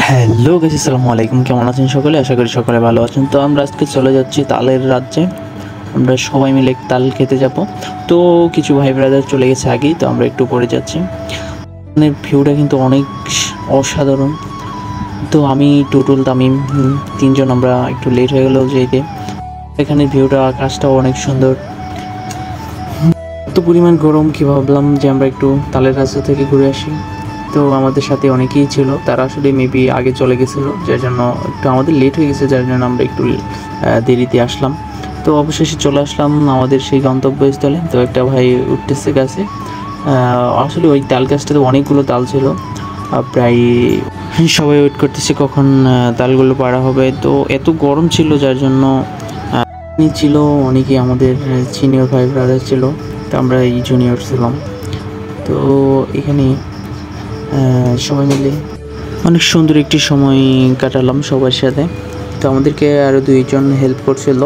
Hello guys, আসসালামু আলাইকুম। কেমন আছেন সকলে? আশা করি সকলে ভালো আছেন। তো আমরা আজকে চলে যাচ্ছি তালের রাজ্যে। আমরা সবাই মিলে তাল খেতে যাব। তো কিছু ভাই ব্রাদার চলে গেছে আগেই, তো আমরা একটু পরে যাচ্ছি। এখানের ভিউটা কিন্তু অনেক অসাধারণ। তো আমি টুটুল তামিম তিনজন আমরা একটু লেট হয়ে গেল যেতে। এখানের ভিউটা, আকাশটাও অনেক সুন্দর। এত পরিমাণ গরম কি ভাবলাম যে আমরা একটু তালের রাস্তা থেকে ঘুরে আসি। তো আমাদের সাথে অনেকেই ছিল, তারা আসলে মেবি আগে চলে গেছিলো, যার জন্য একটু আমাদের লেট হয়ে গেছে, যার জন্য আমরা একটু দেরিতে আসলাম। তো অবশেষে চলে আসলাম আমাদের সেই গন্তব্যস্থলে। তো একটা ভাই উঠতেছে গাছে। আসলে ওই তাল গাছটাতে অনেকগুলো তাল ছিল, প্রায় সবাই ওয়েট করতেছে কখন তালগুলো পাড়া হবে। তো এত গরম ছিল যার জন্য ছিল অনেকেই আমাদের সিনিয়র ভাই ব্রাদার ছিল, তো আমরা এই জুনিয়র ছিলাম। তো এখানে সবাই মিলে অনেক সুন্দর একটি সময় কাটালাম সবার সাথে। তো আমাদেরকে আরও দুইজন হেল্প করছিল,